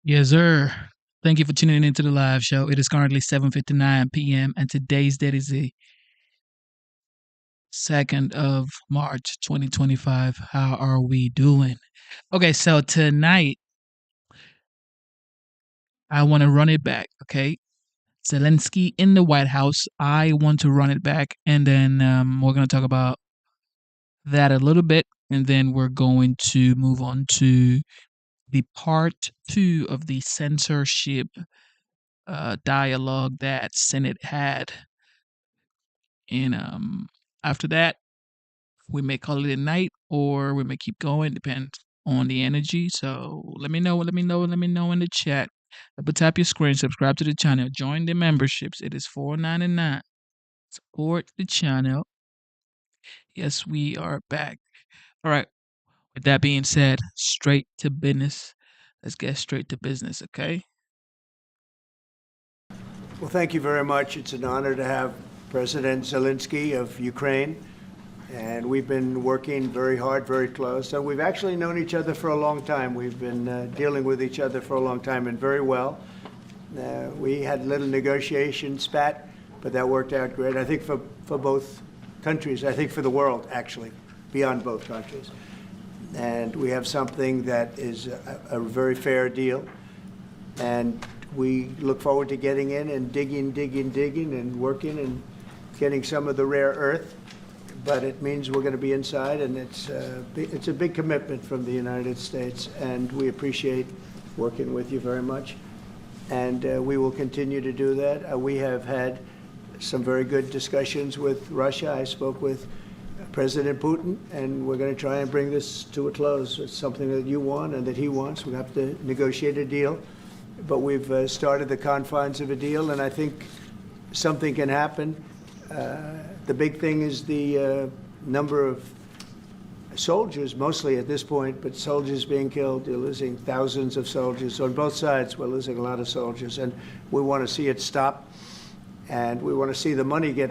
Yes, sir. Thank you for tuning into the live show. It is currently 7:59 p.m. and today's date is the 2nd of March 2025. How are we doing? Okay, so tonight I want to run it back, okay? Zelensky in the White House. I want to run it back and then we're going to talk about that a little bit and then we're going to move on to the part 2 of the censorship dialogue that Senate had. And after that, we may call it a night or we may keep going, depends on the energy. So let me know in the chat. But tap your screen, subscribe to the channel, join the memberships. It is $4.99. Support the channel. Yes, we are back. All right. With that being said, straight to business. Let's get straight to business, okay? Well, thank you very much. It's an honor to have President Zelensky of Ukraine. And we've been working very hard, very close. So we've actually known each other for a long time. We've been dealing with each other for a long time and very well. We had a little negotiation spat, but that worked out great. I think for both countries, I think for the world, actually, beyond both countries. And we have something that is a very fair deal. And we look forward to getting in and digging and working and getting some of the rare earth. But it means we're going to be inside, and it's a big commitment from the United States, and we appreciate working with you very much. And we will continue to do that. We have had some very good discussions with Russia. I spoke with President Putin, and we're going to try and bring this to a close. It's something that you want and that he wants. We have to negotiate a deal. But we've started the confines of a deal, and I think something can happen. The big thing is the number of soldiers, mostly at this point, but soldiers being killed. You're losing thousands of soldiers. On both sides, we're losing a lot of soldiers, and we want to see it stop. And we want to see the money get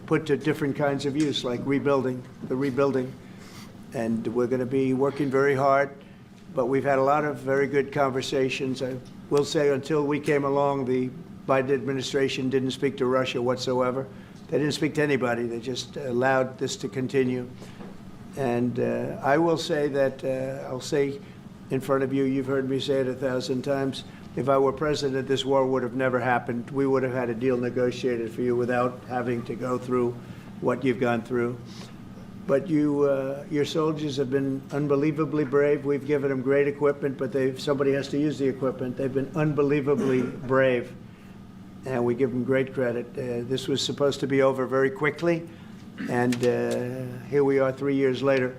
put to different kinds of use, like rebuilding. And we're going to be working very hard. But we've had a lot of very good conversations. I will say until we came along, the Biden administration didn't speak to Russia whatsoever. They didn't speak to anybody. They just allowed this to continue. And I will say that, I'll say in front of you, you've heard me say it 1,000 times, if I were president, this war would have never happened. We would have had a deal negotiated for you without having to go through what you've gone through. But your soldiers have been unbelievably brave. We've given them great equipment, but somebody has to use the equipment. They've been unbelievably brave, and we give them great credit. This was supposed to be over very quickly, and here we are 3 years later.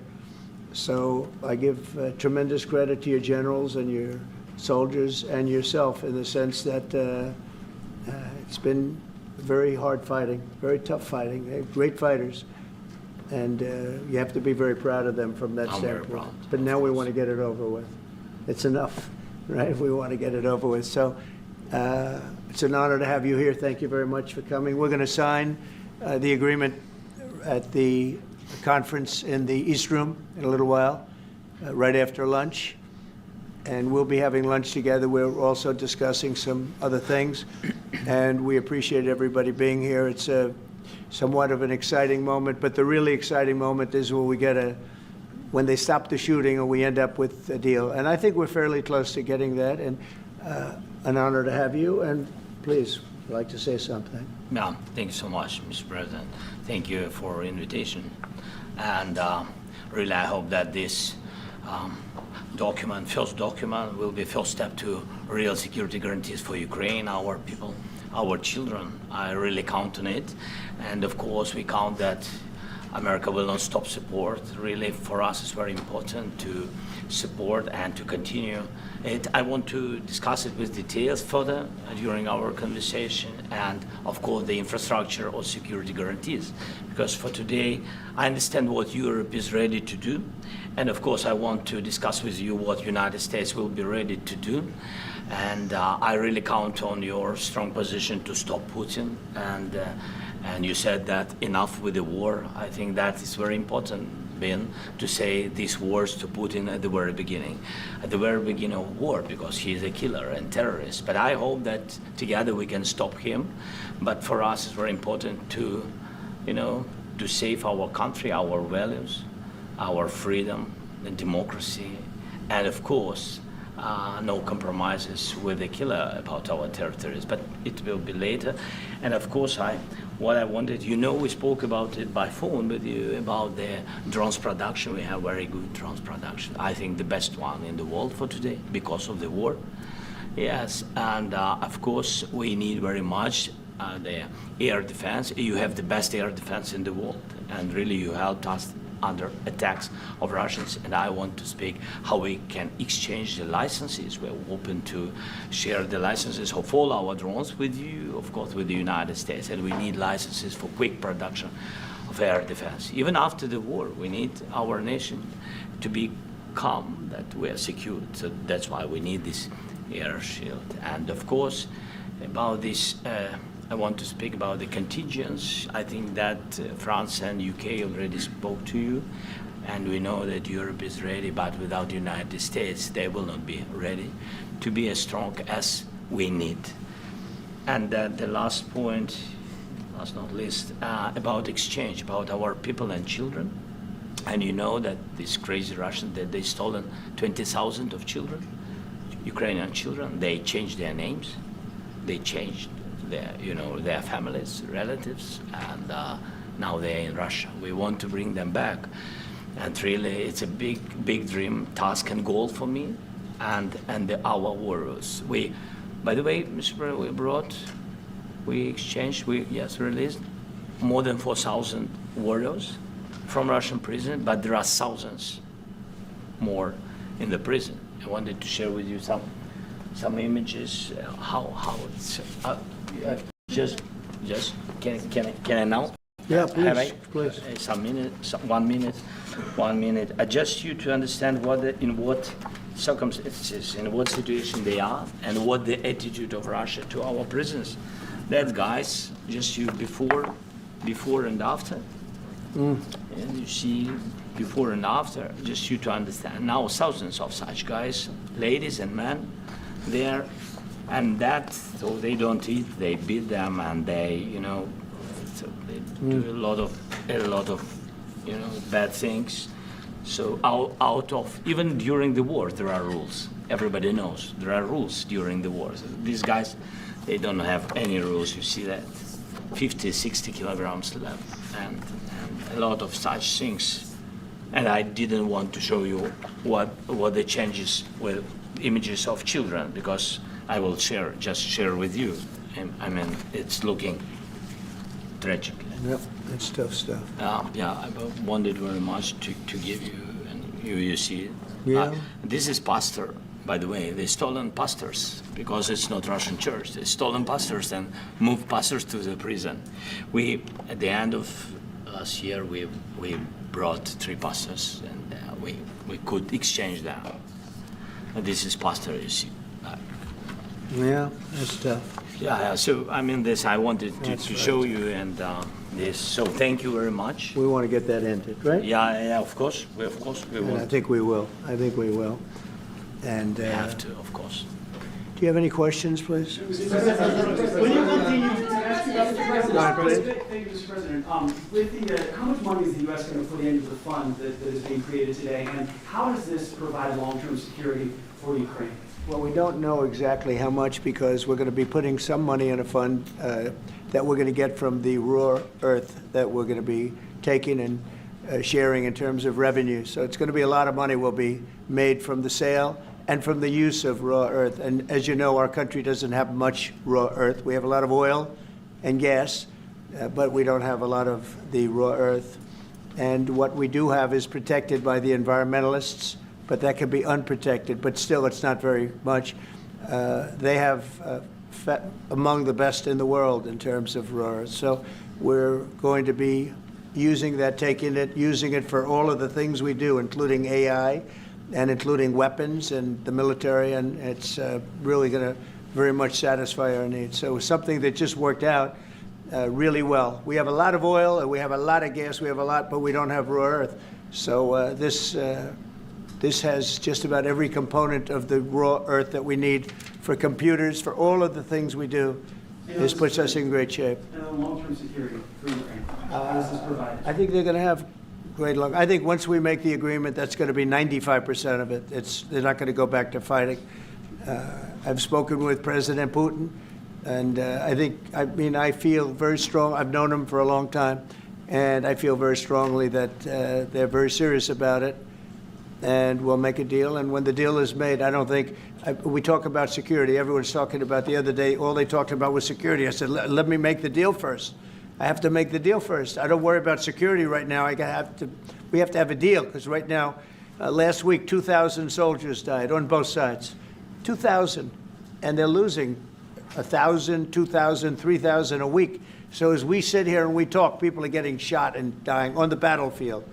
So I give tremendous credit to your generals and your soldiers and yourself in the sense that it's been very hard fighting, very tough fighting. They're great fighters. And you have to be very proud of them from that standpoint. But now we want to get it over with. It's enough, right? We want to get it over with. So it's an honor to have you here. Thank you very much for coming. We're going to sign the agreement at the conference in the East Room in a little while, right after lunch. And we'll be having lunch together. We're also discussing some other things. And we appreciate everybody being here. It's somewhat of an exciting moment, but the really exciting moment is when they stop the shooting or we end up with a deal. And I think we're fairly close to getting that, and an honor to have you. And please, I'd like to say something. Yeah, thank you so much, Mr. President. Thank you for invitation. And really, I hope that this first document, will be first step to real security guarantees for Ukraine, our people, our children. I really count on it. And of course, we count that America will not stop support. Really, for us, it's very important to support and to continue it. I want to discuss it with details further during our conversation, and of course, the infrastructure or security guarantees. Because for today, I understand what Europe is ready to do. And of course, I want to discuss with you what United States will be ready to do. And I really count on your strong position to stop Putin. And you said that enough with the war. I think that is very important been to say these words to Putin at the very beginning of war, because he is a killer and terrorist. But I hope that together we can stop him. But for us, it's very important to, to save our country, our values, our freedom and democracy, and of course, no compromises with the killer about our territories, but it will be later. And of course, what I wanted, we spoke about it by phone with you about the drones production. We have very good drones production. I think the best one in the world for today because of the war. Yes, and of course, we need very much the air defense. You have the best air defense in the world, and really you helped us under attacks of Russians, and I want to speak how we can exchange the licenses. We're open to share the licenses of all our drones with you, of course, with the United States, and we need licenses for quick production of air defense. Even after the war, we need our nation to be calm, that we are secured. So that's why we need this air shield. And of course, about this, I want to speak about the contingents. I think that France and UK already spoke to you, and we know that Europe is ready, but without the United States, they will not be ready to be as strong as we need. And the last point, last not least, about exchange, about our people and children. And you know that these crazy Russians, that they stolen 20,000 of children, Ukrainian children. They changed their names, they changed their families, relatives, and now they're in Russia. We want to bring them back, and really, it's a big dream, task, and goal for me, and our warriors. By the way, Mr. President, we released more than 4,000 warriors from Russian prison, but there are thousands more in the prison. I wanted to share with you some images, how it's. Just can I now? Yeah, please, please. One minute. Just you to understand in what circumstances, in what situation they are, and what the attitude of Russia to our prisoners. That guys, just you before and after. And you see before and after, just you to understand. Now thousands of such guys, ladies and men, there. And so they don't eat, they beat them, and they so they do a lot of bad things. So out of, even during the war, there are rules. Everybody knows there are rules during the war. So these guys, they don't have any rules. You see that 50, 60 kilograms left, and a lot of such things. And I didn't want to show you what the changes with images of children, because I will share with you. I mean, it's looking tragic. Yep, it's tough stuff. I wanted very much to give you, and you see it. Yeah. This is pastor, by the way. They stolen pastors, because it's not Russian church. They stolen pastors and moved pastors to the prison. At the end of last year, we brought 3 pastors, and we could exchange them. This is pastor, you see. Yeah, that's tough. Yeah. So I mean, this I wanted to show you, and this. So thank you very much. We want to get that ended, right? Yeah. Of course, we And will. I think we will. And We have to, of course. do you have any questions, please? Will you continue to ask about the president? Go ahead, please. Thank you, Mr. President. How much money is the U.S. going to put into the fund that is being created today, and how does this provide long-term security for Ukraine? Well, we don't know exactly how much, because we're going to be putting some money in a fund that we're going to get from the raw earth that we're going to be taking and sharing in terms of revenue. So it's going to be a lot of money will be made from the sale and from the use of raw earth. And as you know, our country doesn't have much raw earth. We have a lot of oil and gas, but we don't have a lot of the raw earth. And what we do have is protected by the environmentalists, but that can be unprotected, but still it's not very much. They have among the best in the world in terms of raw earth. So we're going to be using that, using it for all of the things we do, including AI and including weapons and the military, and it's really going to very much satisfy our needs. So it's something that just worked out really well. We have a lot of oil and we have a lot of gas, we have a lot, but we don't have raw earth. So this has just about every component of the raw earth that we need for computers, for all of the things we do. This puts us in great shape. And then long-term security for Ukraine, how does this provide? I think they're going to have great luck. I think once we make the agreement, that's going to be 95% of it. They're not going to go back to fighting. I've spoken with President Putin, and I feel very strong. I've known him for a long time, and I feel very strongly that they're very serious about it, and we'll make a deal. And when the deal is made, I don't think we talk about security. Everyone's talking about the other day. All they talked about was security. I said, let me make the deal first. I have to make the deal first. I don't worry about security right now. We have to have a deal, because right now, last week, 2,000 soldiers died on both sides. 2,000, and they're losing 1,000, 2,000, 3,000 a week. So as we sit here and we talk, people are getting shot and dying on the battlefield.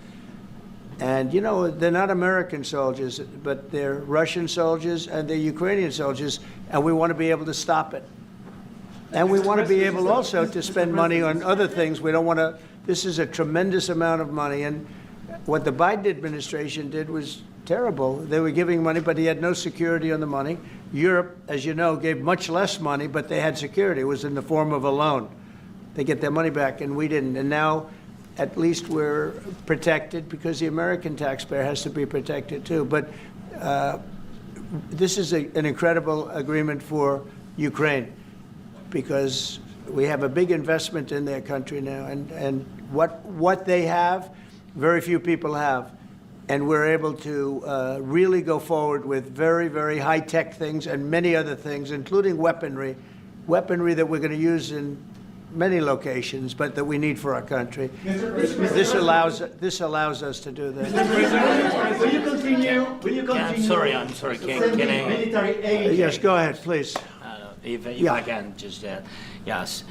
And, you know, they're not American soldiers, but they're Russian soldiers and they're Ukrainian soldiers, and we want to be able to stop it. And we want to be able also to spend money on other things. We don't want to, this is a tremendous amount of money, and what the Biden administration did was terrible. They were giving money, but he had no security on the money. Europe, as you know, gave much less money, but they had security. It was in the form of a loan. They get their money back, and we didn't. And now, at least we're protected, because the American taxpayer has to be protected too. But this is an incredible agreement for Ukraine, because we have a big investment in their country now, and what they have, very few people have. And we're able to really go forward with very, very high-tech things and many other things, including weaponry that we're going to use in many locations, but that we need for our country. This allows us to do that. Mr. President, will you continue? I'm sorry. Can I? Military aid. Yes, go ahead, please. If Yeah. I can just yes.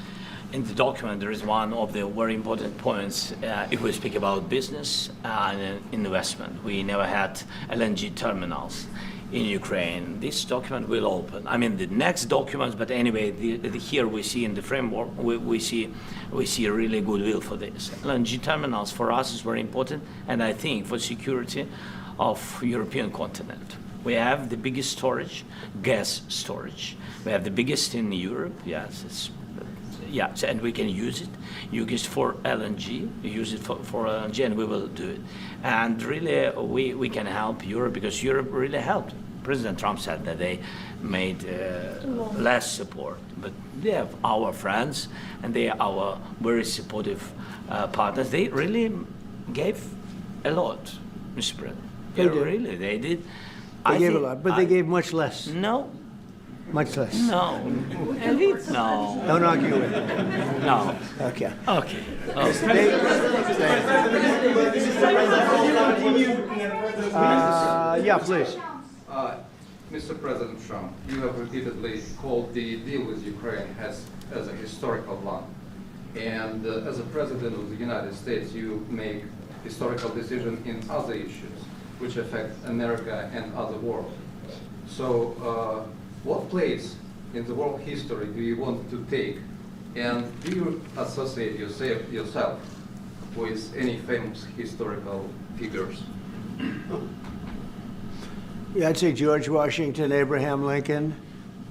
In the document, there is one of the very important points. If we speak about business and investment, we never had LNG terminals in Ukraine. This document will open. I mean, the next document, but anyway, here we see in the framework, we see a really goodwill for this. LNG terminals for us is very important, and I think for security of European continent. We have the biggest storage, gas storage. We have the biggest in Europe. Yes, and we can use it. Use it for LNG. Use it for LNG, and we will do it. And really, we can help Europe, because Europe really helped. President Trump said that they made less support, but they have our friends, and they are our very supportive partners. They really gave a lot, Mr. President. They did. Really, they did. They gave a lot, but they gave much less. No. Much less. No. Elite? No. Don't argue with it. No. Okay. Okay. Yeah, please. Mr. President Trump, you have repeatedly called the deal with Ukraine as a historical one. And as a President of the United States, you make historical decisions in other issues which affect America and other world. So what place in the world history do you want to take? And do you associate yourself with any famous historical figures? Yeah, I'd say George Washington, Abraham Lincoln.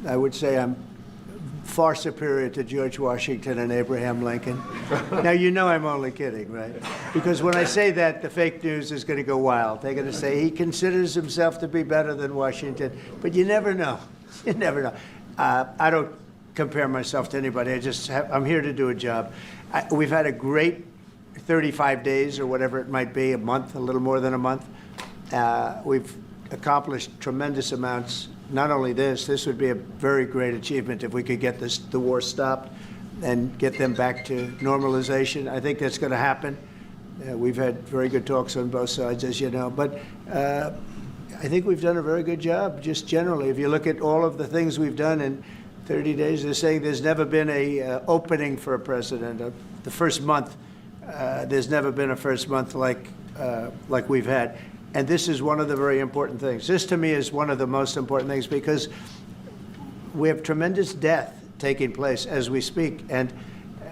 I would say I'm far superior to George Washington and Abraham Lincoln. Now, you know I'm only kidding, right? Because when I say that, the fake news is going to go wild. They're going to say he considers himself to be better than Washington. But you never know. You never know. I don't compare myself to anybody. I'm here to do a job. We've had a great 35 days or whatever it might be, a month, a little more than a month. We've accomplished tremendous amounts. Not only this would be a very great achievement if we could get the war stopped and get them back to normalization. I think that's going to happen. We've had very good talks on both sides, as you know. But I think we've done a very good job, just generally. If you look at all of the things we've done in 30 days, they're saying there's never been a opening for a president. The first month, there's never been a first month like we've had. And this is one of the very important things. This, to me, is one of the most important things, because we have tremendous death taking place as we speak. And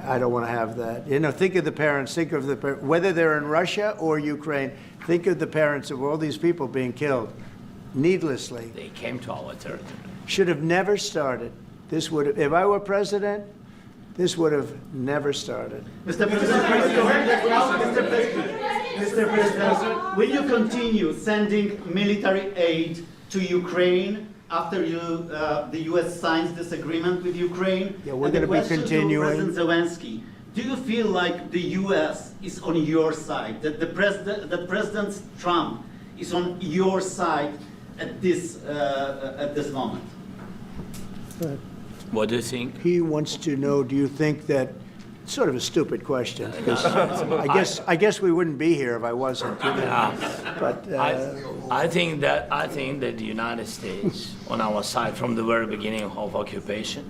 I don't want to have that. You know, think of the parents, whether they're in Russia or Ukraine, think of the parents of all these people being killed needlessly. They came to our territory. Should have never started. This would have, if I were president, this would have never started. Mr. President, Mr. President, will you continue sending military aid to Ukraine after the U.S. signs this agreement with Ukraine? Yeah, we're And the gonna be question to continuing. President Zelensky, do you feel like the U.S. is on your side, that President Trump is on your side at this moment? What do you think? He wants to know, do you think that, sort of a stupid question, because I guess we wouldn't be here if I wasn't. You know? But I think that the United States on our side from the very beginning of occupation,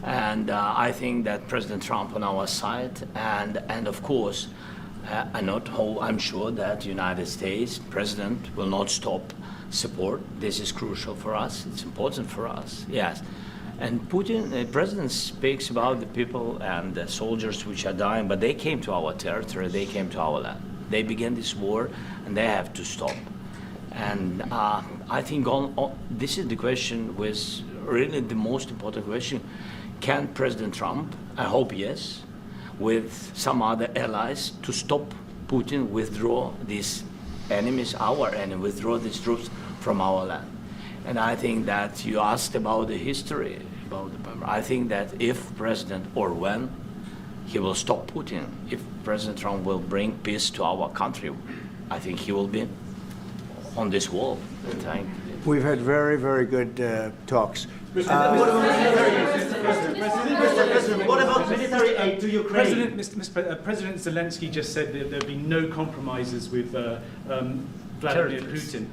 and I think that President Trump on our side, and of course, I'm sure that the United States President will not stop support. This is crucial for us. It's important for us. Yes. And Putin, the president speaks about the people and the soldiers which are dying, but they came to our territory, they came to our land. They began this war, and they have to stop. And I think this is the question, was really the most important question. Can President Trump, I hope yes, with some other allies, to stop Putin, withdraw these enemies, our enemy, withdraw these troops from our land? And I think that you asked about the history, I think that if President, or when, he will stop Putin, if President Trump will bring peace to our country, I think he will be on this wall. we've had very, very good talks. Mr. President, what about military aid to Ukraine? President Zelensky just said that there'd be no compromises with Vladimir Putin.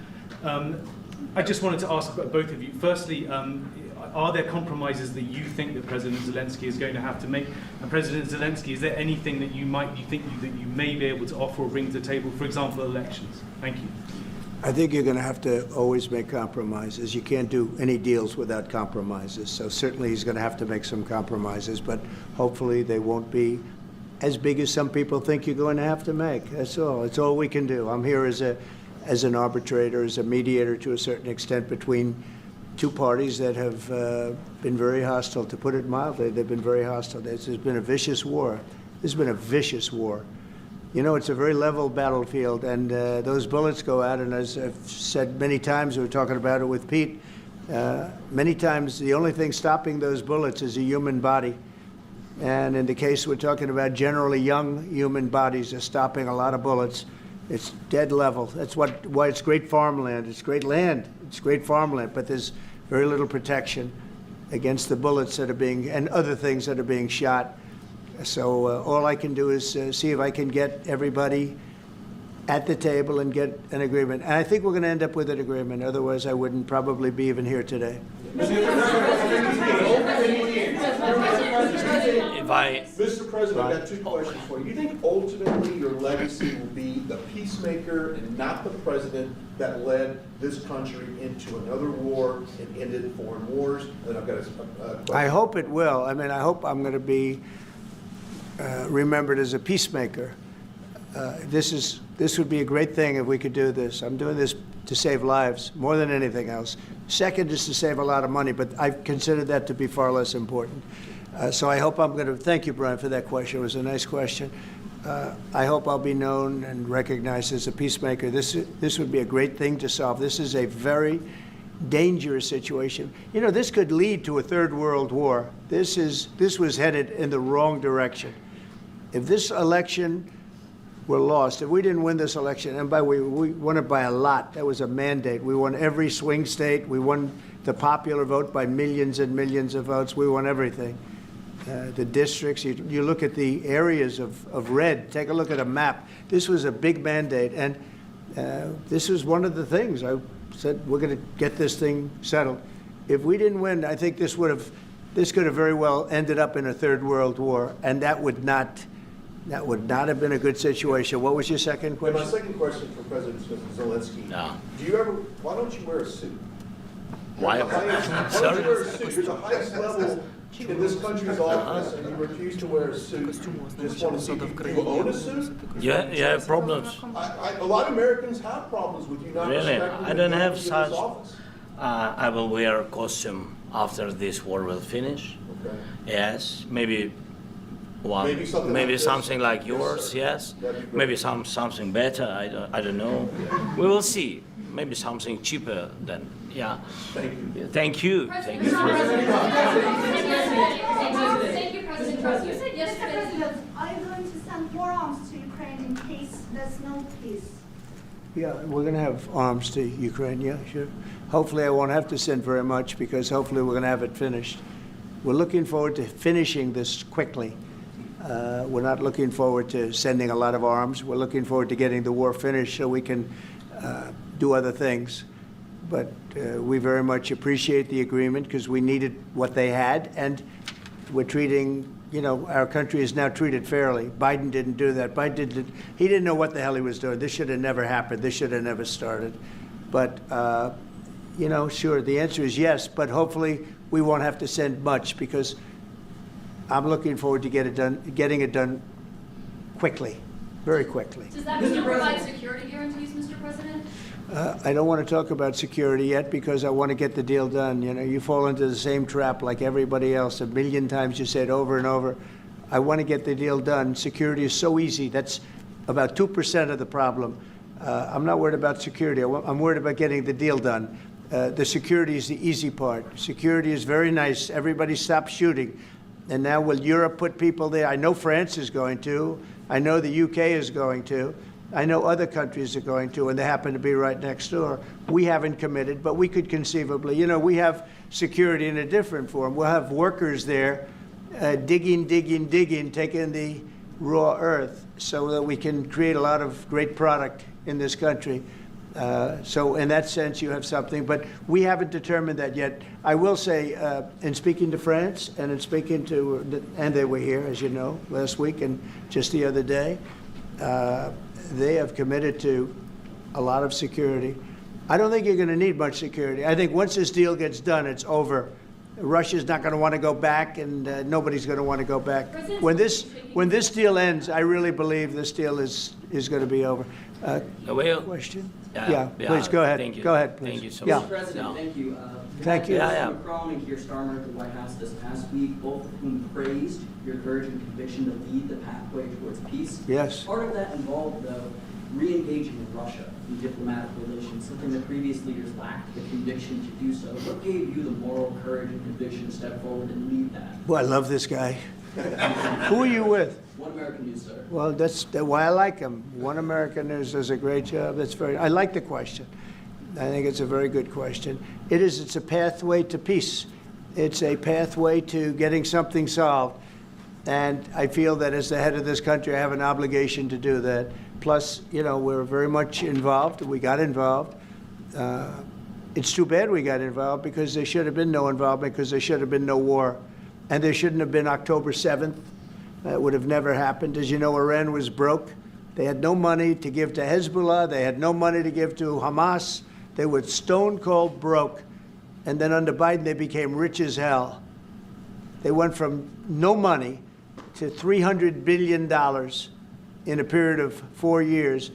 I just wanted to ask both of you. Firstly, are there compromises that you think that President Zelensky is going to have to make? And President Zelensky, is there anything that you think that you may be able to offer or bring to the table? For example, elections. Thank you. I think you're going to have to always make compromises. You can't do any deals without compromises. So certainly he's going to have to make some compromises, but hopefully they won't be as big as some people think you're going to have to make. That's all. It's all we can do. I'm here as an arbitrator, as a mediator to a certain extent between two parties that have been very hostile. To put it mildly, they've been very hostile. There's been a vicious war. This has been a vicious war. You know, it's a very level battlefield, and those bullets go out, and as I've said many times, we were talking about it with Pete, many times the only thing stopping those bullets is a human body. And in the case we're talking about, generally young human bodies are stopping a lot of bullets. It's dead level. That's why it's great farmland. It's great land. It's great farmland, but there's very little protection against the bullets that are being, and other things that are being shot. So all I can do is see if I can get everybody at the table and get an agreement. And I think we're going to end up with an agreement. Otherwise, I wouldn't probably be even here today. Mr. President, I've got two questions for you. You think ultimately your legacy will be the peacemaker and not the president that led this country into another war and ended foreign wars? And then I've got a question. I hope it will. I mean, I hope I'm going to be remembered as a peacemaker. This would be a great thing if we could do this. I'm doing this to save lives more than anything else. Second is to save a lot of money, but I consider that to be far less important. So I hope I'm going to, thank you, Brian, for that question. It was a nice question. I hope I'll be known and recognized as a peacemaker. This would be a great thing to solve. This is a very dangerous situation. You know, this could lead to a third world war. This was headed in the wrong direction. If this election were lost, if we didn't win this election, and we won it by a lot, that was a mandate. We won every swing state. We won the popular vote by millions and millions of votes. We won everything. The districts, you look at the areas of red, take a look at a map. This was a big mandate, and this was one of the things. I said, we're going to get this thing settled. If we didn't win, I think this could have very well ended up in a third world war, and that would not have been a good situation. What was your second question? My second question for President Zelensky. No. Why don't you wear a suit? Why? Why don't you wear a suit? You're the highest level in this country's office and you refuse to wear a suit, just want to see, do you own a suit? You have problems. A lot of Americans have problems with you not Really? respecting I the don't have dignity of this such. office. I will wear a costume after this war will finish. Okay. Yes, maybe one, Maybe something like this. something like Yes, yours. sir. Yes, That'd be great. maybe something better. I don't know. We will see. Maybe something cheaper than yeah. Thank you. Thank you. Thank you. Thank you, President Trump. You said Mr. yesterday. President, are you going to send more arms to Ukraine in case there's no peace? Yeah, we're going to have arms to Ukraine, yeah, sure. Hopefully I won't have to send very much because hopefully we're going to have it finished. We're looking forward to finishing this quickly. We're not looking forward to sending a lot of arms. We're looking forward to getting the war finished so we can do other things. But we very much appreciate the agreement because we needed what they had, and we're treating, you know, our country is now treated fairly. Biden didn't do that. He didn't know what the hell he was doing. This should have never happened. This should have never started. But, you know, sure, the answer is yes, but hopefully we won't have to send much because I'm looking forward to getting it done quickly, very quickly. Does that mean you provide security guarantees, Mr. President? I don't want to talk about security yet because I want to get the deal done. You know, you fall into the same trap like everybody else. A million times you said over and over, I want to get the deal done. Security is so easy. That's about 2% of the problem. I'm not worried about security. I'm worried about getting the deal done. The security is the easy part. Security is very nice. Everybody stopped shooting. And now will Europe put people there? I know France is going to. I know the UK is going to. I know other countries are going to, and they happen to be right next door. We haven't committed, but we could conceivably. You know, we have security in a different form. We'll have workers there digging, taking the raw earth so that we can create a lot of great product in this country. So in that sense, you have something, but we haven't determined that yet. I will say, in speaking to France and in speaking to, and they were here, as you know, last week and just the other day, they have committed to a lot of security. I don't think you're going to need much security. I think once this deal gets done, it's over. Russia's not going to want to go back, and nobody's going to want to go back. When this deal ends, I really believe this deal is going to be over. Well, Question? yeah, Please go ahead. Thank you. Go ahead, please. Thank you so Yeah. much. Mr. President, Yeah. thank you. Thank you. Yeah. Macron and Keir Starmer at the White House this past week, both of whom praised your courage and conviction to lead the pathway towards peace. Yes. Part of that involved, though, re-engaging with Russia in diplomatic relations, something that previous leaders lacked the conviction to do so. What gave you the moral courage and conviction to step forward and lead that? Boy, I love this guy. Who are you with? One American News, sir. Well, that's why I like him. One American News does a great job. I like the question. I think it's a very good question. It's a pathway to peace. It's a pathway to getting something solved. And I feel that as the head of this country, I have an obligation to do that. Plus, you know, we're very much involved. We got involved. It's too bad we got involved because there should have been no involvement because there should have been no war. And there shouldn't have been October 7th. That would have never happened. As you know, Iran was broke. They had no money to give to Hezbollah. They had no money to give to Hamas. They were stone cold broke. And then under Biden, they became rich as hell. They went from no money to $300 billion in a period of 4 years.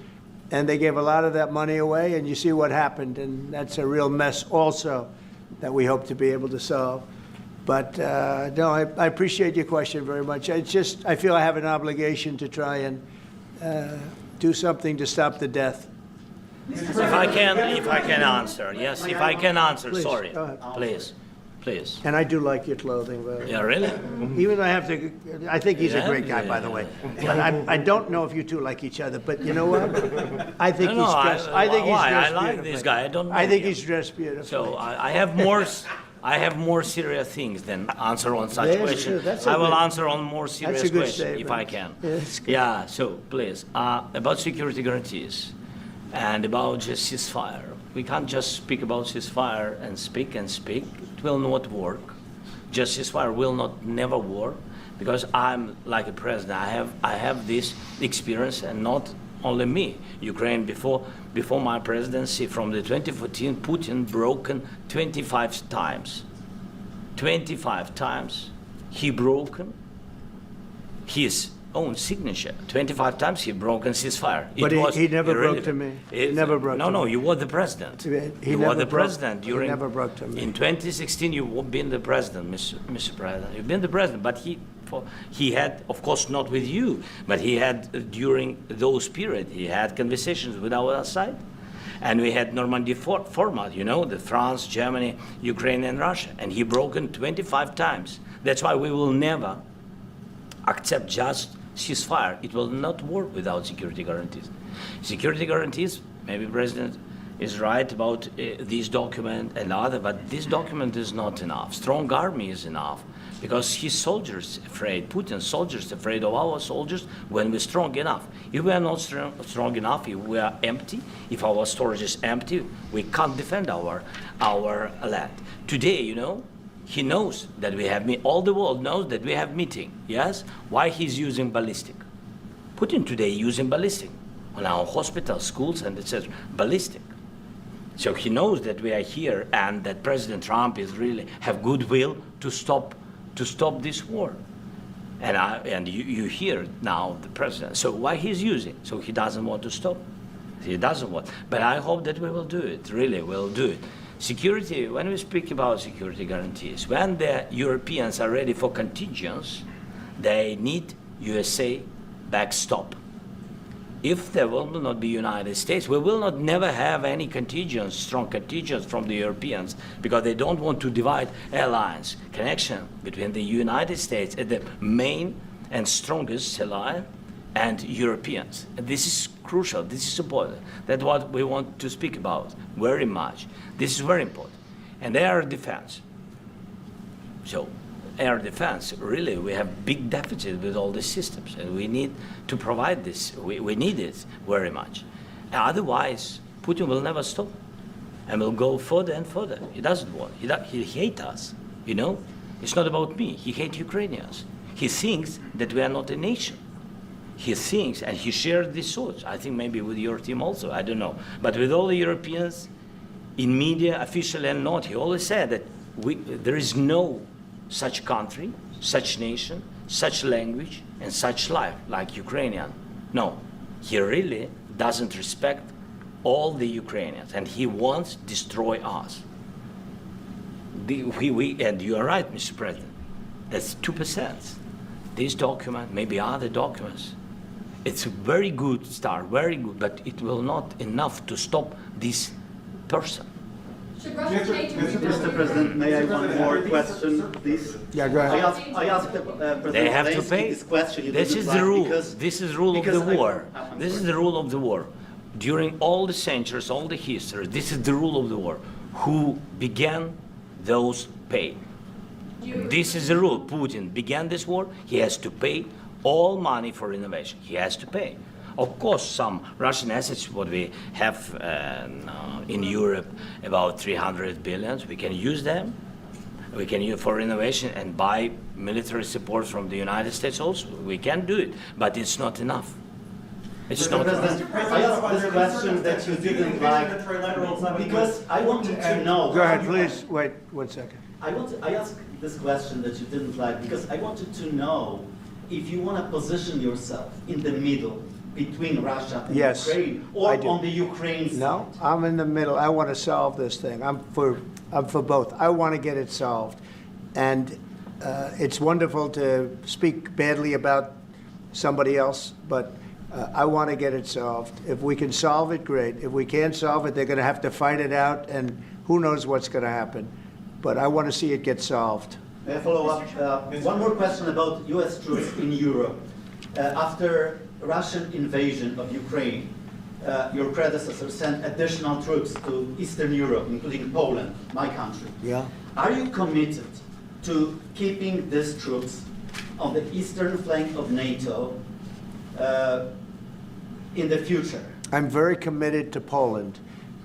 And they gave a lot of that money away, and you see what happened. And that's a real mess also that we hope to be able to solve. But no, I appreciate your question very much. It's just, I feel I have an obligation to try and do something to stop the death. If I can answer, yes, if I can answer, Please, sorry, go ahead. please. And I do like your clothing, but Yeah, really? even though I think he's a Yeah, great guy, by the way. But I don't know if you two like each other. But you know what? I think No, he's dressed. I think he's why? dressed I like beautifully. this guy. I don't know I think him. he's dressed beautifully. So I have more serious things than answer on such Yes, sure, questions. that's a I will good- answer on more serious good questions if I statement. can. Yeah, that's good. Yeah, so please, about security guarantees and about just ceasefire. We can't just speak about ceasefire and speak. It will not work. Just ceasefire will never work because I'm like a president. I have this experience, and not only me. Ukraine before my presidency, from the 2014, Putin broken 25 times. 25 times he broken his own signature. 25 times he broken ceasefire. But he never broke to me. He never broke to me. No, you were the president. He You were never the broke- president he during. never broke to me. In 2016, you've been the president, Mr. President. You've been the president, but he had, of course, not with you, but he had during those period. He had conversations with our side, and we had Normandy format. You know, the France, Germany, Ukraine, and Russia, and he broken 25 times. That's why we will never accept just ceasefire. It will not work without security guarantees. Security guarantees, maybe President is right about this document and other, but this document is not enough. Strong army is enough because his soldiers afraid, Putin's soldiers afraid of our soldiers when we're strong enough. If we are not strong enough, if we are empty, if our storage is empty, we can't defend our land. Today, you know, he knows that we have all the world knows that we have meeting. Yes, why he's using ballistic? Putin today using ballistic on our hospitals, schools, and etc. Ballistic. So he knows that we are here and that President Trump is really have goodwill to stop this war. And you hear now the president. So why he's using? So he doesn't want to stop. He doesn't want. But I hope that we will do it. Really, we'll do it. Security, when we speak about security guarantees, when the Europeans are ready for contingents, they need USA backstop. If there will not be United States, we will not never have any contingents, strong contingents from the Europeans, because they don't want to divide alliance, connection between the United States and the main and strongest ally and Europeans. And this is crucial, this is important. That's what we want to speak about very much. This is very important. And air defense. So air defense, really, we have big deficit with all these systems, and we need to provide this. We need it very much. Otherwise, Putin will never stop and will go further and further. He doesn't want. He hates us, you know? It's not about me. He hates Ukrainians. He thinks that we are not a nation. He thinks, and he shared these thoughts, I think maybe with your team also, I don't know. But with all the Europeans, in media, officially and not, he always said that there is no such country, such nation, such language, and such life like Ukrainian. No, he really doesn't respect all the Ukrainians, and he wants to destroy us. And you are right, Mr. President, that's 2%. This document, maybe other documents, it's a very good start, very good, but it will not enough to stop this person. Should Russia change and rebuild Mr. President, may I one more question, please? Yeah, go ahead. I asked President They have to Zelensky pay. this question. He This didn't is like the rule. because- This is the rule of the because I- war. I'm This is sorry. the rule of the war. During all the centuries, all the history, this is the rule of the war. Who began, those pay. This is the rule. Putin began this war. He has to pay all money for innovation. He has to pay. Of course, some Russian assets, what we have in Europe, about 300 billion, we can use them. We can use for innovation and buy military support from the United States also. We can do it, but it's not enough. It's Mr. not enough. President, I asked this question that you didn't like because I wanted to know. Go ahead, please, wait 1 second. I asked this question that you didn't like because I wanted to know if you want to position yourself in the middle between Russia and Yes, Ukraine I or do. on the Ukraine side. No, I'm in the middle. I want to solve this thing. I'm for both. I want to get it solved. And it's wonderful to speak badly about somebody else, but I want to get it solved. If we can solve it, great. If we can't solve it, they're going to have to fight it out, and who knows what's going to happen. But I want to see it get solved. May I follow up? One more question about U.S. troops in Europe. After Russian invasion of Ukraine, your predecessor sent additional troops to Eastern Europe, including Poland, my country. Yeah? Are you committed to keeping these troops on the eastern flank of NATO in the future? I'm very committed to Poland.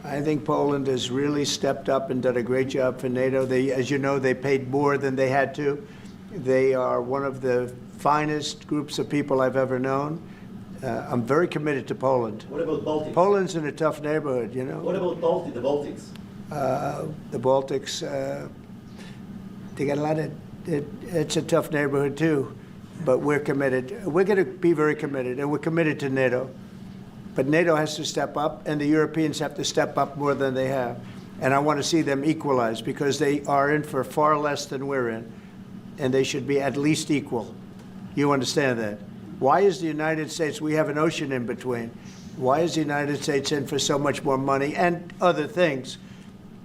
I think Poland has really stepped up and done a great job for NATO. They, as you know, they paid more than they had to. They are one of the finest groups of people I've ever known. I'm very committed to Poland. What about Baltics? Poland's in a tough neighborhood, you know. What about the Baltics? The Baltics, they got a lot of it's a tough neighborhood too, but we're committed. We're going to be very committed, and we're committed to NATO. But NATO has to step up, and the Europeans have to step up more than they have. And I want to see them equalize, because they are in for far less than we're in, and they should be at least equal. You understand that? Why is the United States, we have an ocean in between, why is the United States in for so much more money and other things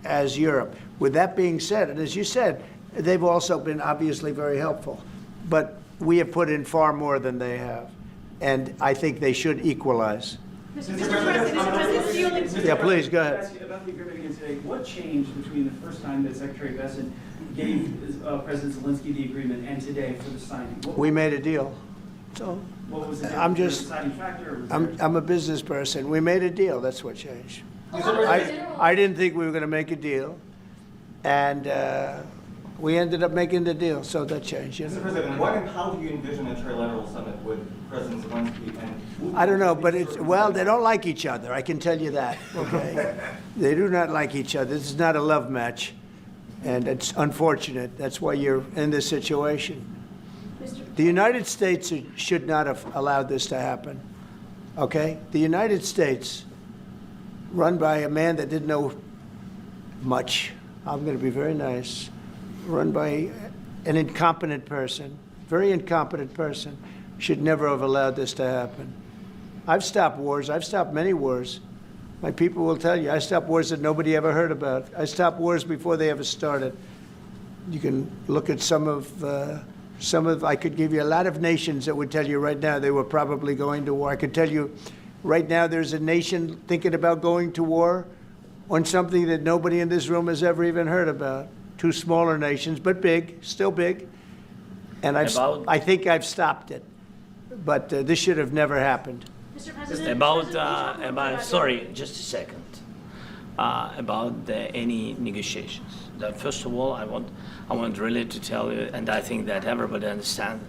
as Europe? With that being said, and as you said, they've also been obviously very helpful, but we have put in far more than they have, and I think they should equalize. Mr. President, Yeah, please, go ahead. Ask you about the agreement again today. What changed between the first time that Secretary Bessent gave President Zelensky the agreement and today for the signing? We made a deal. So What was the I'm difference? just, Was there a deciding factor? Or was there- I'm a business person. We made a deal. That's what changed. President, I didn't think we were going to make a deal, and we ended up making the deal, so that changed. You Mr. know? President, what and how do you envision a trilateral summit with President Zelensky and? I don't know, but it's, well, they don't like each other. I can tell you that, okay? They do not like each other. This is not a love match, and it's unfortunate. That's why you're in this situation. The United States should not have allowed this to happen, okay? The United States, run by a man that didn't know much, I'm going to be very nice, run by an incompetent person, very incompetent person, should never have allowed this to happen. I've stopped wars. I've stopped many wars. My people will tell you, I stopped wars that nobody ever heard about. I stopped wars before they ever started. You can look at some of, I could give you a lot of nations that would tell you right now they were probably going to war. I could tell you right now there's a nation thinking about going to war on something that nobody in this room has ever even heard about. Two smaller nations, but big, still big. And I think I've stopped it. But this should have never happened. Mr. President, Sorry, just a second. About any negotiations. First of all, I want really to tell you, and I think that everybody understands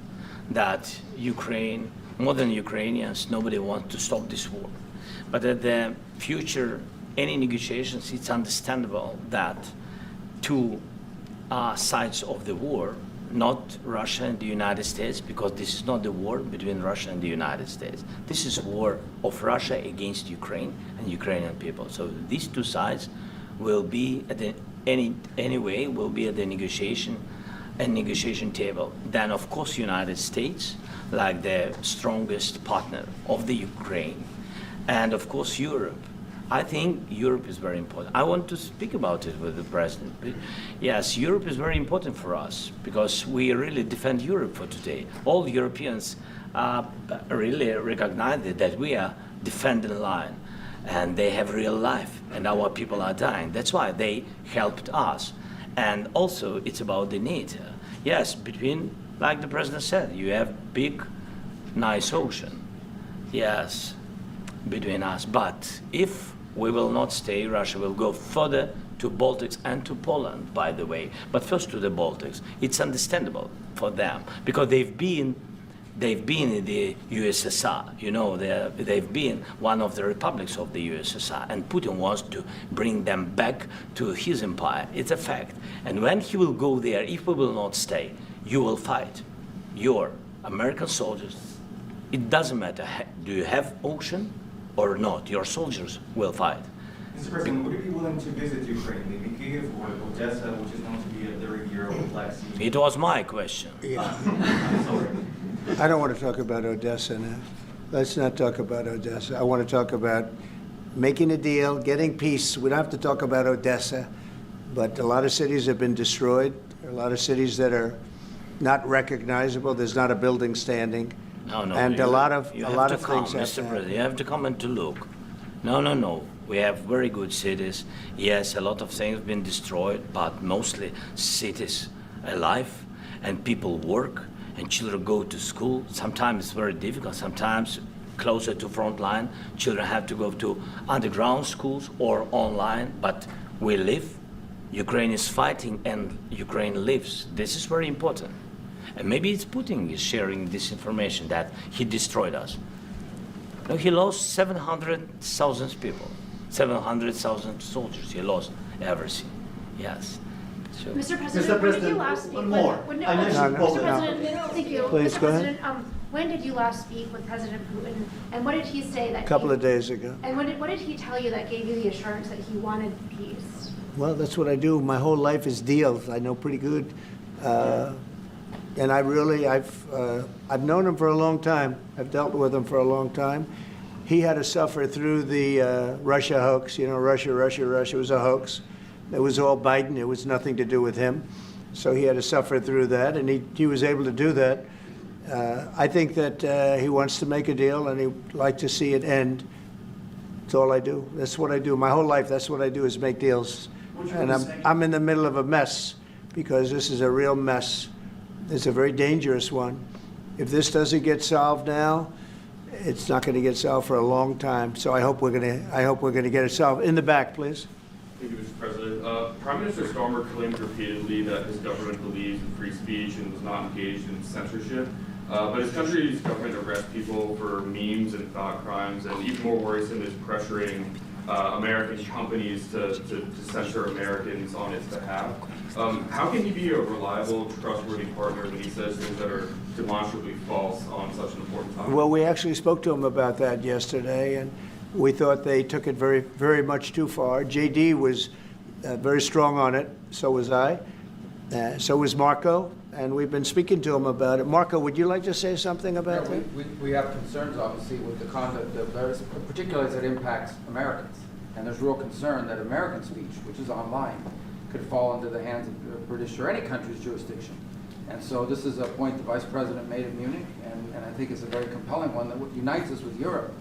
that Ukraine, more than Ukrainians, nobody wants to stop this war. But at the future, any negotiations, it's understandable that two sides of the war, not Russia and the United States, because this is not the war between Russia and the United States. This is a war of Russia against Ukraine and Ukrainian people. So these two sides will be at the anyway will be at the negotiation table. Then of course United States, like the strongest partner of the Ukraine, and of course Europe. I think Europe is very important. I want to speak about it with the president. Yes, Europe is very important for us because we really defend Europe for today. All Europeans really recognize that we are defending the line, and they have real life, and our people are dying. That's why they helped us. And also, it's about the NATO. Yes, between, like the president said, you have big, nice ocean. Yes, between us. But if we will not stay, Russia will go further to Baltics and to Poland, by the way. But first to the Baltics. It's understandable for them because they've been in the USSR. You know, they've been one of the republics of the USSR, and Putin wants to bring them back to his empire. It's a fact. And when he will go there, if we will not stay, you will fight. Your American soldiers, it doesn't matter, do you have ocean or not, your soldiers will fight. Mr. President, would you be willing to visit Ukraine, maybe Kyiv or Odessa, which is known to be a very Euro Black Sea? It was my question. Sorry. I don't want to talk about Odessa now. Let's not talk about Odessa. I want to talk about making a deal, getting peace. We don't have to talk about Odessa, but a lot of cities have been destroyed. There are a lot of cities that are not recognizable. There's not a building standing. No, And you a lot of things things have Mr. to President, happen. you have to come and to look. No. We have very good cities. Yes, a lot of things have been destroyed, but mostly cities alive, and people work, and children go to school. Sometimes it's very difficult. Sometimes closer to front line, children have to go to underground schools or online, but we live. Ukraine is fighting, and Ukraine lives. This is very important. And maybe it's Putin is sharing this information that he destroyed us. No, he lost 700,000 people, 700,000 soldiers. He lost everything. Yes, Mr. President, when did you last speak? one more. When- I mentioned No, no, Mr. no. President, thank you. Please, Mr. go ahead. President, when did you last speak with President Putin? And what did he say that? A couple gave- of days ago. And what did he tell you that gave you the assurance that he wanted peace? Well, that's what I do. My whole life is deals. I know pretty good. And I've known him for a long time. I've dealt with him for a long time. He had to suffer through the Russia hoax. You know, Russia was a hoax. It was all Biden. It was nothing to do with him. So he had to suffer through that, and he was able to do that. I think that he wants to make a deal, and he'd like to see it end. That's all I do. That's what I do. My whole life, that's what I do, is make deals. And I'm in the middle of a mess, because this is a real mess. It's a very dangerous one. If this doesn't get solved now, it's not going to get solved for a long time. So I hope we're going to get it solved. In the back, please. Thank you, Mr. President. Prime Minister Starmer claimed repeatedly that his government believes in free speech and was not engaged in censorship. But his country's government arrests people for memes and thought crimes, and even more worrisome is pressuring American companies to censor Americans on its behalf. How can he be a reliable, trustworthy partner when he says things that are demonstrably false on such an important topic? Well, we actually spoke to him about that yesterday, and we thought they took it very, very much too far. JD was very strong on it. So was I. So was Marco. And we've been speaking to him about it. Marco, would you like to say something about that? We have concerns, obviously, with the conduct of those, particularly as it impacts Americans. And there's real concern that American speech, which is online, could fall into the hands of the British or any country's jurisdiction. And so this is a point the Vice President made in Munich, and I think it's a very compelling one that what unites us with Europe,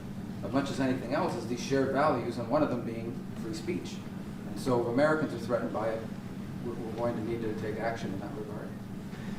as much as anything else, is these shared values, and one of them being free speech. And so if Americans are threatened by it, we're going to need to take action in that regard.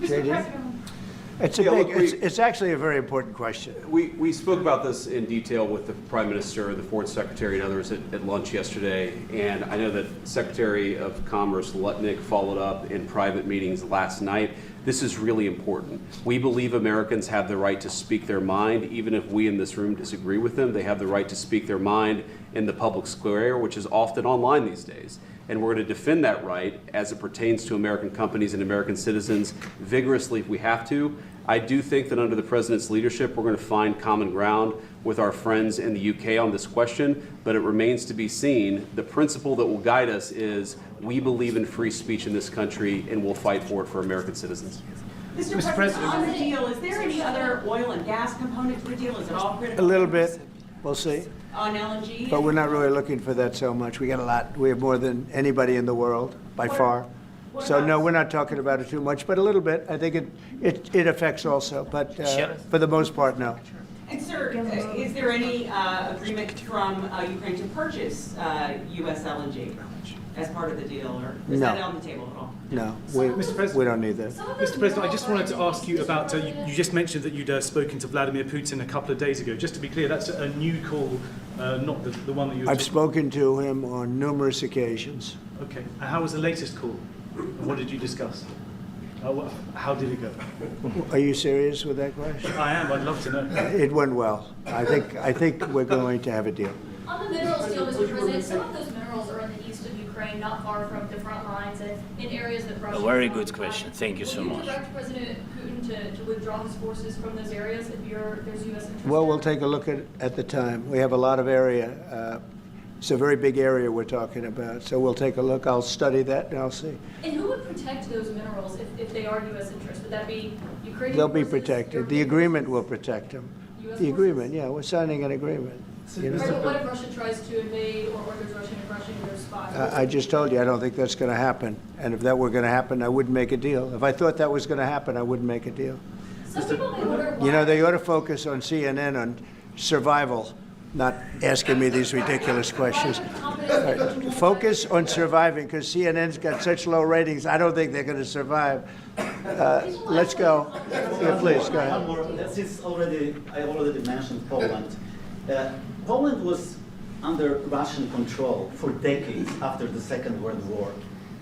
It's a it's actually a very important question. We spoke about this in detail with the Prime Minister, the Foreign Secretary, and others at lunch yesterday. And I know that Secretary of Commerce Lutnick followed up in private meetings last night. This is really important. We believe Americans have the right to speak their mind, even if we in this room disagree with them. They have the right to speak their mind in the public square, which is often online these days. And we're going to defend that right as it pertains to American companies and American citizens vigorously if we have to. I do think that under the President's leadership, we're going to find common ground with our friends in the UK on this question, but it remains to be seen. The principle that will guide us is we believe in free speech in this country, and we'll fight for it for American citizens. Mr. President, on the deal, is there any other oil and gas component to the deal? Is it all critical? A little bit. We'll see. On LNG? But we're not really looking for that so much. We got a lot. We have more than anybody in the world, by far. So no, we're not talking about it too much, but a little bit. I think it affects also, but for the most part, no. And sir, is there any agreement from Ukraine to purchase U.S. LNG as part of the deal, or is that on the table at all? No, Mr. President, we don't need that. Mr. President, I just wanted to ask you about, you just mentioned that you'd spoken to Vladimir Putin a couple of days ago. Just to be clear, that's a new call, not the one that you were I've spoken to him on numerous occasions. Okay. And how was the latest call? And what did you discuss? How did it go? Are you serious with that question? I am. I'd love to know. It went well. I think we're going to have a deal. On the minerals deal, Mr. President, some of those minerals are in the east of Ukraine, not far from the front lines, and in areas that Russia... A very good question. Thank you so much. Will you direct President Putin to withdraw his forces from those areas if there's U.S. interest? Well, we'll take a look at the time. We have a lot of area. It's a very big area we're talking about, so we'll take a look. I'll study that, and I'll see. And who would protect those minerals if they are U.S. interests? Would that be Ukrainian They'll be forces, protected. European The agreement forces? will protect them. US The agreement, yeah, we're signing an agreement. You know? Right, but what if Russia tries to invade or there's Russian aggression in their spots? I just told you, I don't think that's going to happen. And if that were going to happen, I wouldn't make a deal. If I thought that was going to happen, I wouldn't make a deal. Some people may wonder why... You know, they ought to focus on CNN on survival, not asking me these ridiculous questions. Right. Focus on surviving, because CNN's got such low ratings, I don't think they're going to survive. Let's go. Yeah, please, go ahead. One more. Since I already mentioned Poland. Poland was under Russian control for decades after the Second World War.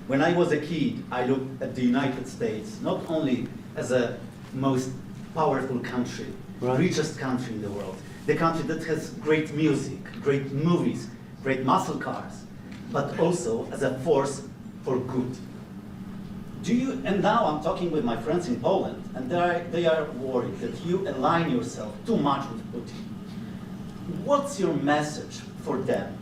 When I was a kid, I looked at the United States not only as a most powerful country, richest country in the world, the country that has great music, great movies, great muscle cars, but also as a force for good. Do you, and now I'm talking with my friends in Poland, and they are worried that you align yourself too much with Putin. What's your message for them?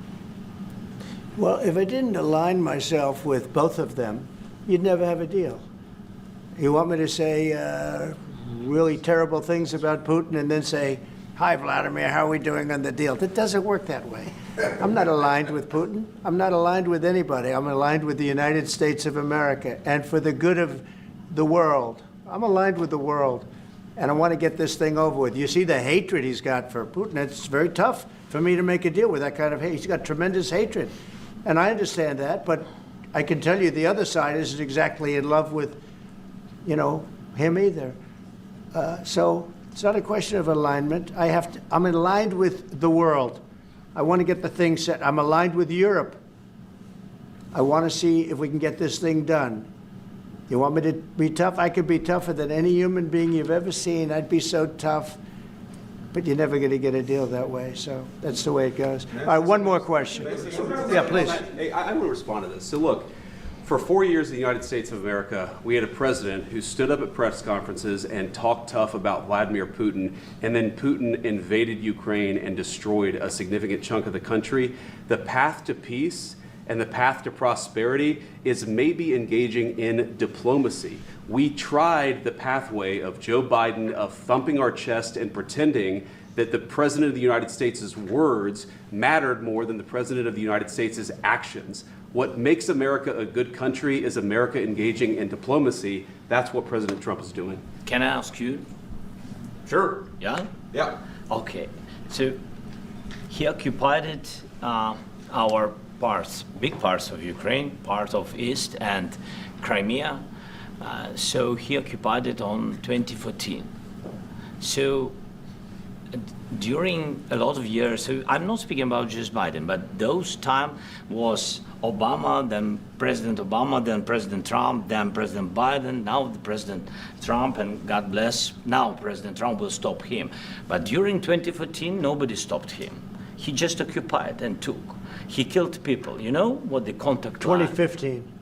Well, if I didn't align myself with both of them, you'd never have a deal. You want me to say really terrible things about Putin and then say, "Hi, Vladimir, how are we doing on the deal?" That doesn't work that way. I'm not aligned with Putin. I'm not aligned with anybody. I'm aligned with the United States of America and for the good of the world. I'm aligned with the world, and I want to get this thing over with. You see the hatred he's got for Putin. It's very tough for me to make a deal with that kind of hate. He's got tremendous hatred, and I understand that, but I can tell you the other side isn't exactly in love with, him either. So it's not a question of alignment. I'm aligned with the world. I want to get the thing set. I'm aligned with Europe. I want to see if we can get this thing done. You want me to be tough? I could be tougher than any human being you've ever seen. I'd be so tough. But you're never going to get a deal that way. So that's the way it goes. All right, one more question. Yeah, please. Hey, I want to respond to this. So look, for 4 years in the United States of America, we had a president who stood up at press conferences and talked tough about Vladimir Putin, and then Putin invaded Ukraine and destroyed a significant chunk of the country. The path to peace and the path to prosperity is maybe engaging in diplomacy. We tried the pathway of Joe Biden, of thumping our chest and pretending that the President of the United States' words mattered more than the President of the United States' actions. What makes America a good country is America engaging in diplomacy. That's what President Trump is doing. Can I ask you? Sure. Yeah? Yeah. Okay. So he occupied our parts, big parts of Ukraine, part of East and Crimea. So he occupied it on 2014. So during a lot of years, so I'm not speaking about just Biden, but those time was Obama, then President Obama, then President Trump, then President Biden, now the President Trump, and God bless, now President Trump will stop him. But during 2014, nobody stopped him. He just occupied and took. He killed people. You know what the contact 2015.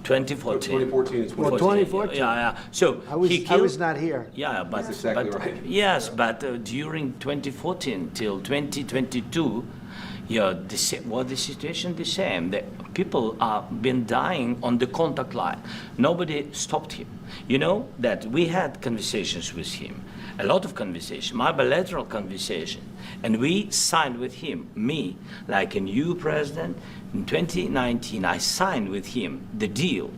2014. 2014 is Well, 2014. Yeah. So I was not here. Yeah, but That's exactly right. Yes, but during 2014 till 2022, the situation the same. The people have been dying on the contact line. Nobody stopped him. You know that we had conversations with him, a lot of conversation, my bilateral conversation, and we signed with him, me, like a new president. In 2019, I signed with him the deal.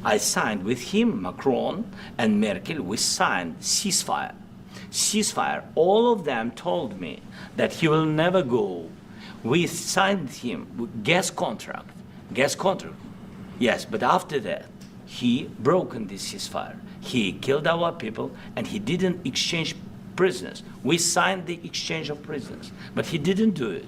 I signed with him, Macron and Merkel, we signed ceasefire. Ceasefire, all of them told me that he will never go. We signed him with gas contract. Yes, but after that, he broken this ceasefire. He killed our people and he didn't exchange prisoners. We signed the exchange of prisoners, but he didn't do it.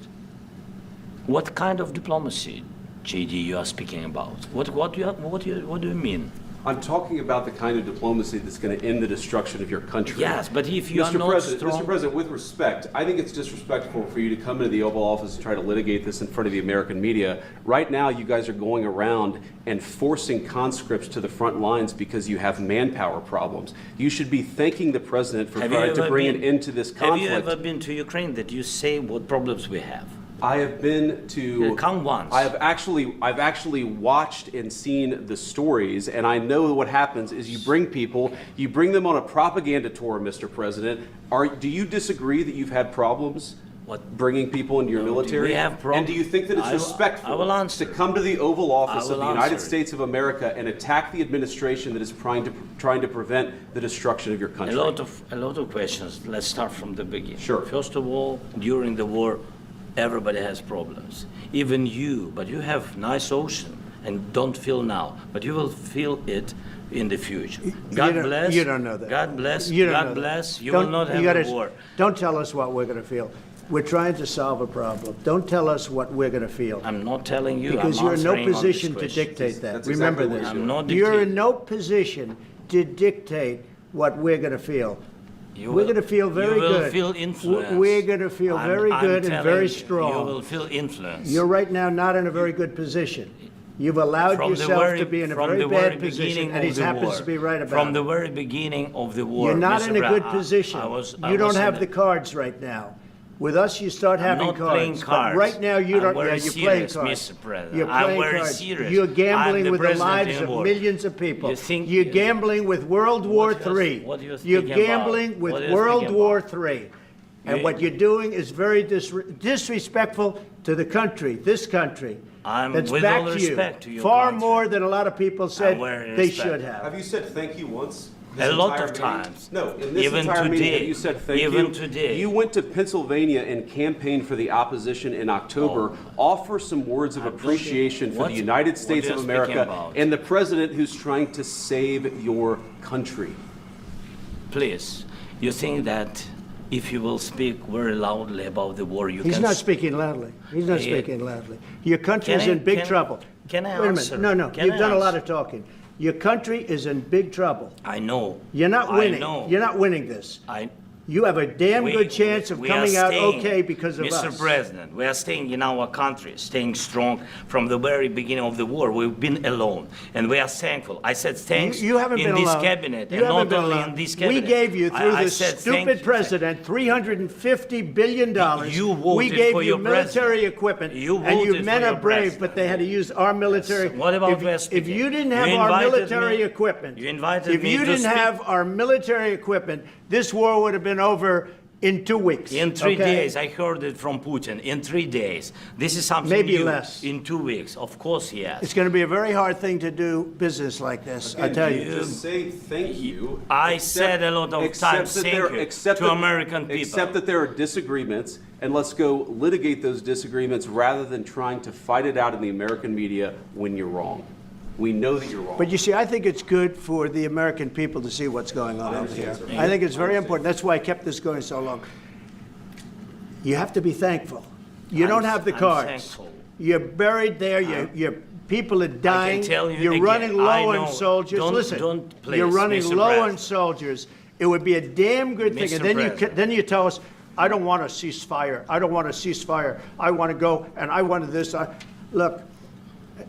What kind of diplomacy, JD, you are speaking about? What do you mean? I'm talking about the kind of diplomacy that's going to end the destruction of your country. Yes, but if you are not strong... Mr. President, with respect, I think it's disrespectful for you to come into the Oval Office and try to litigate this in front of the American media. Right now, you guys are going around and forcing conscripts to the front lines because you have manpower problems. You should be thanking the President for trying to bring an end to this conflict. Have you ever been to Ukraine that you say what problems we have? I have been to. Come once. I've actually watched and seen the stories, and I know what happens is you bring them on a propaganda tour, Mr. President. Do you disagree that you've had problems bringing people into your military? We have problems. And do you think that it's respectful to come to the Oval Office of the United States of America and attack the administration that is trying to prevent the destruction of your country? A lot of questions. Let's start from the beginning. Sure. First of all, during the war, everybody has problems, even you, but you have nice ocean and don't feel now, but you will feel it in the future. God bless. You don't know that. God bless. You don't God know bless. that. You will not have a war. Don't tell us what we're going to feel. We're trying to solve a problem. Don't tell us what we're going to feel. I'm not telling you. Because you're in no position to dictate that. Remember this. You're in no position to dictate what we're going to feel. We're going to feel very good. You will feel influence. We're going to feel very good and very strong. You will feel influence. You're right now not in a very good position. You've allowed From the yourself very- to be in a from very the very bad position, beginning and he of the happens war. to be right about From it. the very beginning of the war. You're not Mr. in a good Brown, position. I You don't was have in the cards right now. With us, you start I'm having not cards. playing But cards. right now, you I'm don't. very Yeah, you're playing serious, cards. Mr. President. You're I'm playing very cards. serious. You're I'm gambling the with the president lives in of war. millions of people. You think- You're gambling with World War What do you- III. what do you You're speak about? gambling with What do you World speak War about? III. And You- what you're doing is very disrespectful to the country, this country. I'm That's with back all to you. respect to your Far country. more than a lot of people said very they respect. should have. Have you said thank you once? A lot of entire meeting? times. No, in this Even entire meeting, today. have you said thank you? Even today. You went to Pennsylvania and campaigned for the opposition in October. Offer some words of appreciation for What- the United what States are of you speaking America about? and the president who's trying to save your country. Please, you think that if you will speak very loudly about the war, you He's can... not speaking loudly. He's not Yeah. speaking loudly. Your country's Can I- in big can- trouble. can I Wait a answer? minute. No, Can you've I done a lot answer? of talking. Your country is in big trouble. I know. You're not I winning. know. You're not winning this. I, You have a damn we- good chance of we are coming out staying, okay because of Mr. us. President, we are staying in our country, staying strong from the very beginning of the war. We've been alone, and we are thankful. I said thanks You haven't in been this alone. cabinet, You and haven't not been only alone. in this cabinet. We gave you, through I this said thank stupid you. president, $350 billion. You voted We gave for you your military president. equipment, You and you voted men for are your brave, president. but they had to use our military. What about if, West if you didn't You have our invited military me- equipment, you invited if me you to didn't speak- have our military equipment, this war would have been over in 2 weeks. In 3 okay? days, I heard it from Putin. In 3 days, this is something Maybe new. less. In 2 weeks, of course, yes. It's going to be a very hard thing to do business like this, I tell you. Just say thank you. I said a lot of Accept times that thank there- you accept to that- American people. Accept that there are disagreements, and let's go litigate those disagreements rather than trying to fight it out in the American media when you're wrong. We know that you're wrong. But you see, I think it's good for the American people to see what's going on over here. I think it's very important. That's why I kept this going so long. You have to be thankful. You don't have the I'm cards. thankful. You're buried there. Your people are dying. tell you You're again, running I low know. on soldiers. Don't- Listen, don't, please, you're running Mr. low on President. soldiers. It would be a damn good thing. Mr. And then President. then you tell us, I don't want a ceasefire. I don't want a ceasefire. I want to go and I wanted this. Look,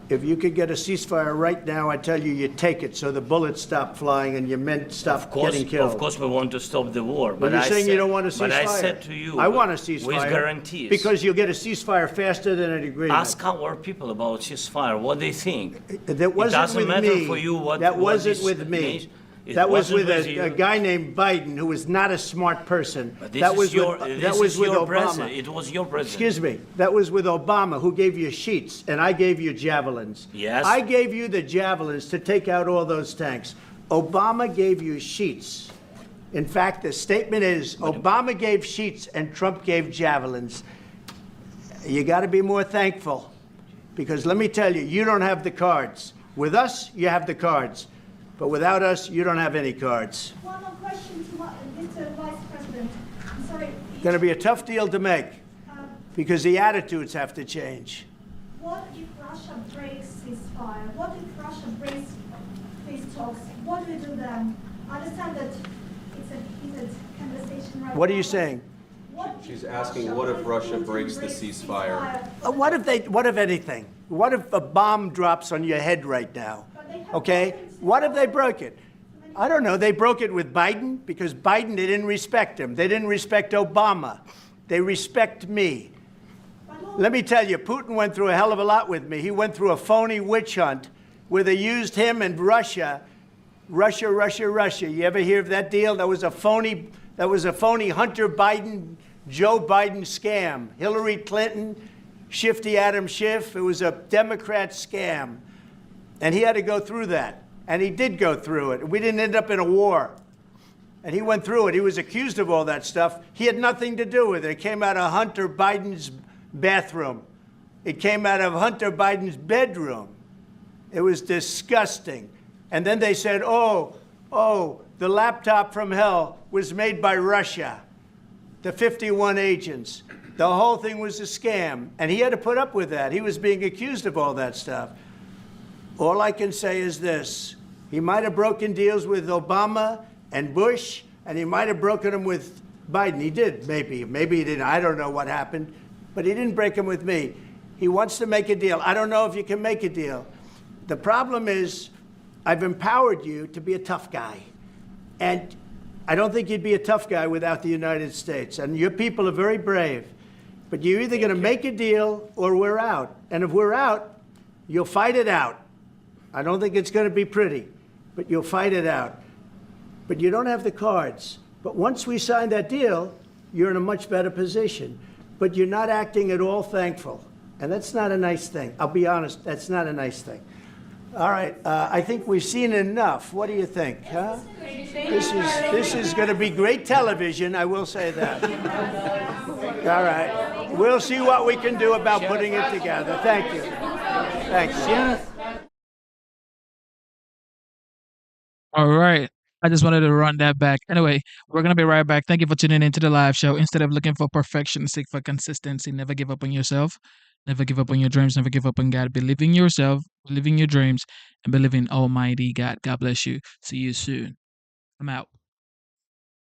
if you could get a ceasefire right now, I tell you, you take it so the bullets stop flying and your men stop getting killed. Of course, we want to stop the war. But But you're I saying said, you don't want a ceasefire. But I said to you, I want a ceasefire. with guarantees. Because you'll get a ceasefire faster than an agreement. Ask our people about ceasefire, what they think. That wasn't it doesn't with matter me. for you what. That what wasn't this with me. nation- it That was wasn't with you. a guy named Biden, who was not a smart person. But this That is was your, with, this that was is with your Obama. president. It was your president. Excuse me. That was with Obama, who gave you sheets, and I gave you javelins. Yes. I gave you the javelins to take out all those tanks. Obama gave you sheets. In fact, the statement is Obama gave sheets and Trump gave javelins. You got to be more thankful, because let me tell you, you don't have the cards. With us, you have the cards. But without us, you don't have any cards. One more question to Mr. Vice President. I'm sorry. Going to be a tough deal to make, because the attitudes have to change. What if Russia breaks ceasefire? What if Russia breaks peace talks? What do we do then? I understand that it's a heated conversation right now. What are you saying? She's asking, what if Russia breaks the ceasefire? What if anything? What if a bomb drops on your head right now? Okay? What if they broke it? I don't know. They broke it with Biden because Biden, they didn't respect him. They didn't respect Obama. They respect me. Let me tell you, Putin went through a hell of a lot with me. He went through a phony witch hunt where they used him and Russia. Russia. You ever hear of that deal? That was a phony Hunter Biden, Joe Biden scam. Hillary Clinton, Shifty Adam Schiff. It was a Democrat scam. And he had to go through that. And he did go through it. We didn't end up in a war. And he went through it. He was accused of all that stuff. He had nothing to do with it. It came out of Hunter Biden's bathroom. It came out of Hunter Biden's bedroom. It was disgusting. And then they said, oh, the laptop from hell was made by Russia, the 51 agents. The whole thing was a scam. And he had to put up with that. He was being accused of all that stuff. All I can say is this. He might have broken deals with Obama and Bush, and he might have broken them with Biden. He did, maybe. Maybe he didn't. I don't know what happened. But he didn't break them with me. He wants to make a deal. I don't know if you can make a deal. The problem is, I've empowered you to be a tough guy. And I don't think you'd be a tough guy without the United States. And your people are very brave. But you're either going to make a deal or we're out. And if we're out, you'll fight it out. I don't think it's going to be pretty, but you'll fight it out. But you don't have the cards. But once we sign that deal, you're in a much better position. But you're not acting at all thankful. And that's not a nice thing. I'll be honest, that's not a nice thing. All right, I think we've seen enough. What do you think, huh? This is going to be great television, I will say that. All right, we'll see what we can do about putting it together. Thank you. Thank you. All right. I just wanted to run that back. Anyway, we're going to be right back. Thank you for tuning into the live show. Instead of looking for perfection, seek for consistency. Never give up on yourself. Never give up on your dreams. Never give up on God. Believe in yourself, believe in your dreams, and believe in Almighty God. God bless you. See you soon. I'm out.